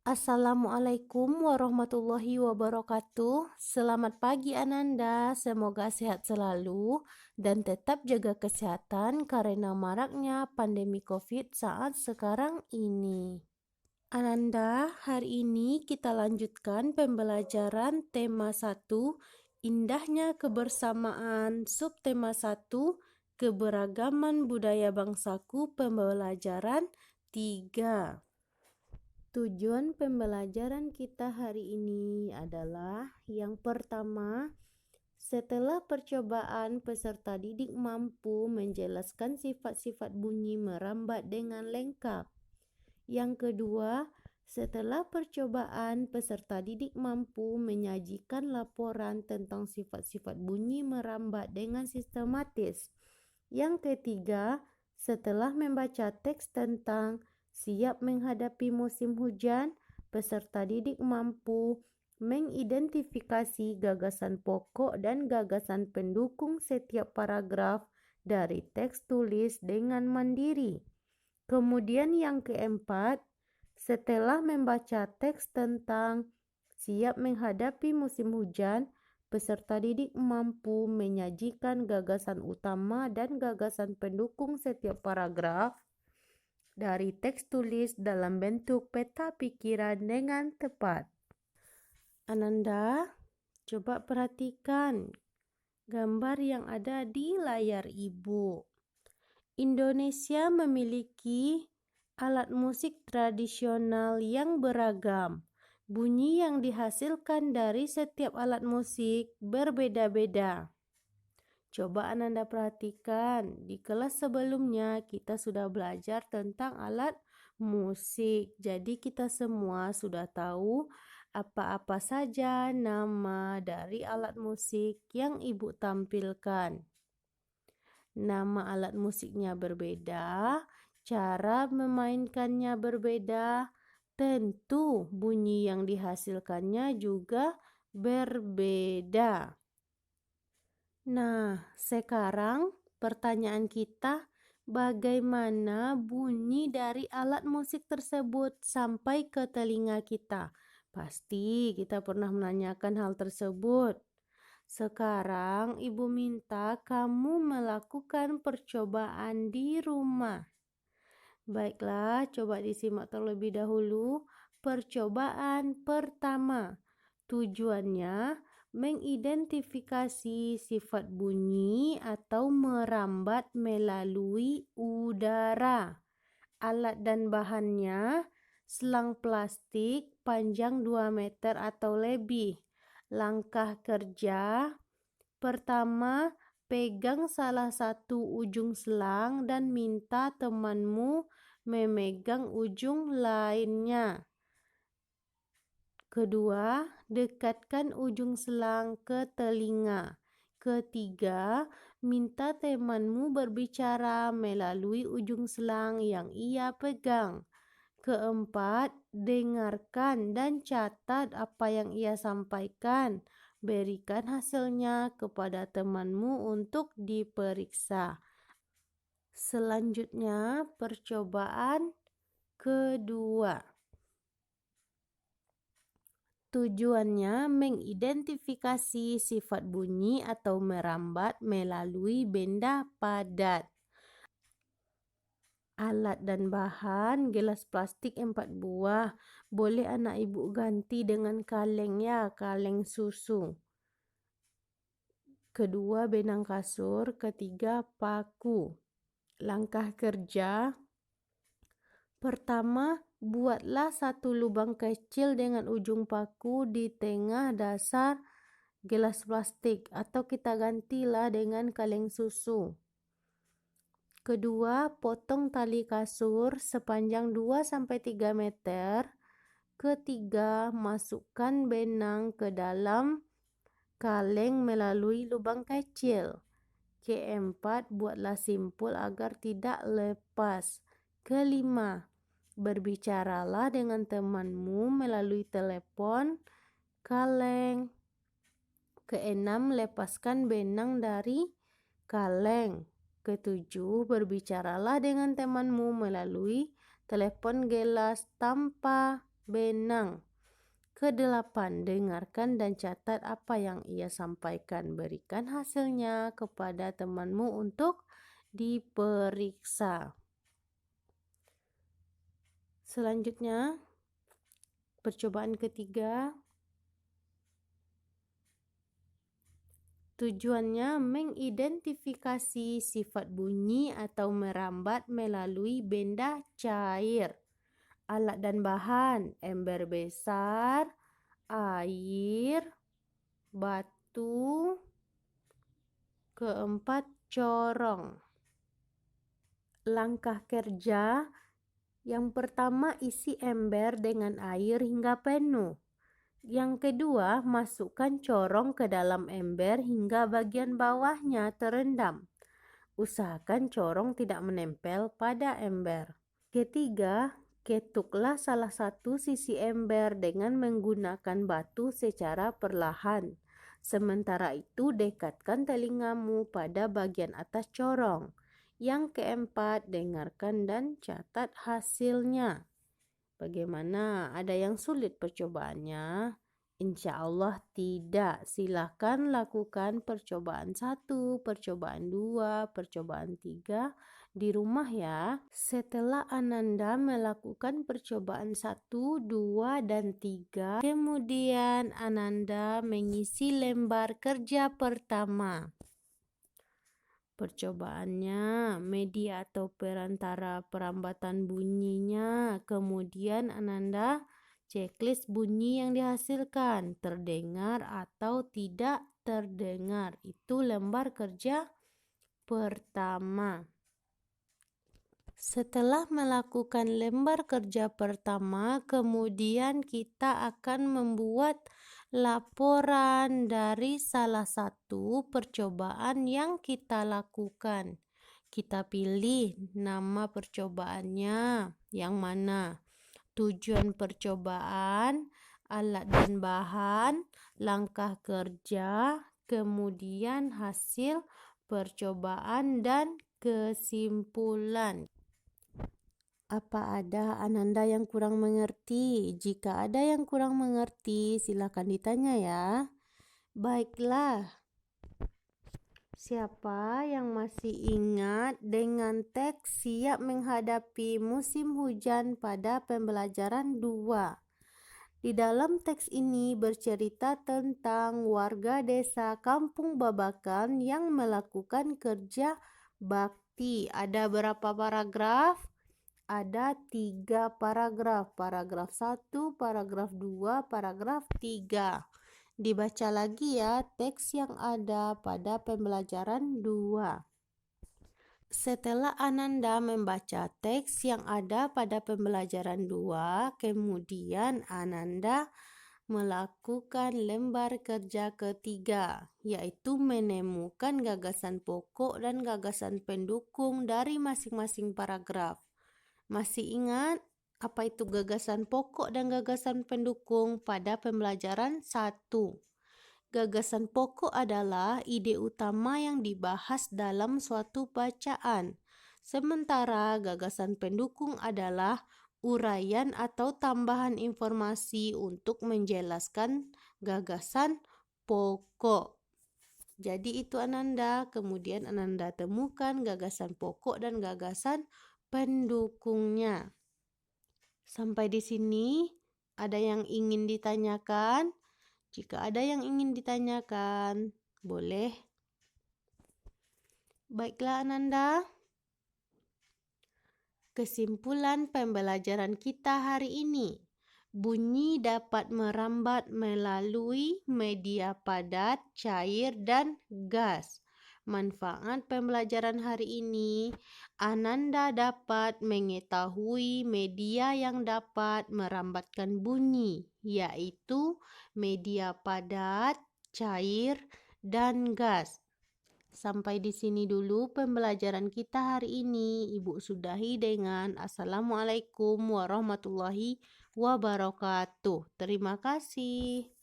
Assalamualaikum warahmatullahi wabarakatuh. Selamat pagi Ananda, semoga sehat selalu dan tetap jaga kesehatan karena maraknya pandemi COVID saat sekarang ini. Ananda, hari ini kita lanjutkan pembelajaran tema 1, Indahnya Kebersamaan, subtema 1, Keberagaman Budaya Bangsaku, pembelajaran 3. Tujuan pembelajaran kita hari ini adalah yang pertama, setelah percobaan peserta didik mampu menjelaskan sifat-sifat bunyi merambat dengan lengkap. Yang kedua, setelah percobaan peserta didik mampu menyajikan laporan tentang sifat-sifat bunyi merambat dengan sistematis. Yang ketiga, setelah membaca teks tentang siap menghadapi musim hujan, peserta didik mampu mengidentifikasi gagasan pokok dan gagasan pendukung setiap paragraf dari teks tulis dengan mandiri. Kemudian yang keempat, setelah membaca teks tentang siap menghadapi musim hujan, peserta didik mampu menyajikan gagasan utama dan gagasan pendukung setiap paragraf dari teks tulis dalam bentuk peta pikiran dengan tepat. Ananda, coba perhatikan gambar yang ada di layar ibu. Indonesia memiliki alat musik tradisional yang beragam. Bunyi yang dihasilkan dari setiap alat musik berbeda-beda. Coba Ananda perhatikan, di kelas sebelumnya kita sudah belajar tentang alat musik. Jadi kita semua sudah tahu apa-apa saja nama dari alat musik yang ibu tampilkan. Nama alat musiknya berbeda, cara memainkannya berbeda, tentu bunyi yang dihasilkannya juga berbeda. Nah, sekarang pertanyaan kita, bagaimana bunyi dari alat musik tersebut sampai ke telinga kita? Pasti kita pernah menanyakan hal tersebut. Sekarang ibu minta kamu melakukan percobaan di rumah. Baiklah, coba disimak terlebih dahulu. Percobaan pertama, tujuannya mengidentifikasi sifat bunyi atau merambat melalui udara. Alat dan bahannya, selang plastik panjang 2 meter atau lebih. Langkah kerja pertama, pegang salah satu ujung selang dan minta temanmu memegang ujung lainnya. Kedua, dekatkan ujung selang ke telinga. Ketiga, minta temanmu berbicara melalui ujung selang yang ia pegang. Keempat, dengarkan dan catat apa yang ia sampaikan. Berikan hasilnya kepada temanmu untuk diperiksa. Selanjutnya, percobaan kedua. Tujuannya mengidentifikasi sifat bunyi atau merambat melalui benda padat. Alat dan bahan, gelas plastik 4 buah. Boleh anak ibu ganti dengan kaleng ya, kaleng susu. Kedua, benang kasur. Ketiga, paku. Langkah kerja. Pertama, buatlah satu lubang kecil dengan ujung paku di tengah dasar gelas plastik atau kita gantilah dengan kaleng susu. Kedua, potong tali kasur sepanjang 2-3 meter. Ketiga, masukkan benang ke dalam kaleng melalui lubang kecil. Keempat, buatlah simpul agar tidak lepas. Kelima, berbicaralah dengan temanmu melalui telepon kaleng. Keenam, lepaskan benang dari kaleng. Ketujuh, berbicaralah dengan temanmu melalui telepon gelas tanpa benang. Kedelapan, dengarkan dan catat apa yang ia sampaikan. Berikan hasilnya kepada temanmu untuk diperiksa. Selanjutnya, percobaan ketiga. Tujuannya mengidentifikasi sifat bunyi atau merambat melalui benda cair. Alat dan bahan: ember besar, air, batu. Keempat, corong. Langkah kerja. Yang pertama, isi ember dengan air hingga penuh. Yang kedua, masukkan corong ke dalam ember hingga bagian bawahnya terendam. Usahakan corong tidak menempel pada ember. Ketiga, ketuklah salah satu sisi ember dengan menggunakan batu secara perlahan. Sementara itu, dekatkan telingamu pada bagian atas corong. Yang keempat, dengarkan dan catat hasilnya. Bagaimana? Ada yang sulit percobaannya? Insya Allah tidak. Silakan lakukan percobaan 1, percobaan 2, percobaan 3 di rumah ya. Setelah Ananda melakukan percobaan 1, 2, dan 3, kemudian Ananda mengisi lembar kerja pertama. Percobaannya, media atau perantara perambatan bunyinya. Kemudian Ananda checklist bunyi yang dihasilkan, terdengar atau tidak terdengar. Itu lembar kerja pertama. Setelah melakukan lembar kerja pertama, kemudian kita akan membuat laporan dari salah satu percobaan yang kita lakukan. Kita pilih nama percobaannya, yang mana, tujuan percobaan, alat dan bahan, langkah kerja, kemudian hasil percobaan dan kesimpulan. Apa ada Ananda yang kurang mengerti? Jika ada yang kurang mengerti, silakan ditanya ya. Baiklah. Siapa yang masih ingat dengan teks siap menghadapi musim hujan pada pembelajaran 2? Di dalam teks ini bercerita tentang warga desa Kampung Babakan yang melakukan kerja bakti. Ada berapa paragraf? Ada 3 paragraf. Paragraf 1, paragraf 2, paragraf 3. Dibaca lagi ya teks yang ada pada pembelajaran 2. Setelah Ananda membaca teks yang ada pada pembelajaran 2, kemudian Ananda melakukan lembar kerja ketiga, yaitu menemukan gagasan pokok dan gagasan pendukung dari masing-masing paragraf. Masih ingat apa itu gagasan pokok dan gagasan pendukung pada pembelajaran 1? Gagasan pokok adalah ide utama yang dibahas dalam suatu bacaan. Sementara gagasan pendukung adalah uraian atau tambahan informasi untuk menjelaskan gagasan pokok. Jadi itu Ananda, kemudian Ananda temukan gagasan pokok dan gagasan pendukungnya. Sampai di sini, ada yang ingin ditanyakan? Jika ada yang ingin ditanyakan, boleh. Baiklah Ananda. Kesimpulan pembelajaran kita hari ini. Bunyi dapat merambat melalui media padat, cair, dan gas. Manfaat pembelajaran hari ini, Ananda dapat mengetahui media yang dapat merambatkan bunyi, yaitu media padat, cair, dan gas. Sampai di sini dulu pembelajaran kita hari ini. Ibu sudahi dengan Assalamualaikum warahmatullahi wabarakatuh. Terima kasih.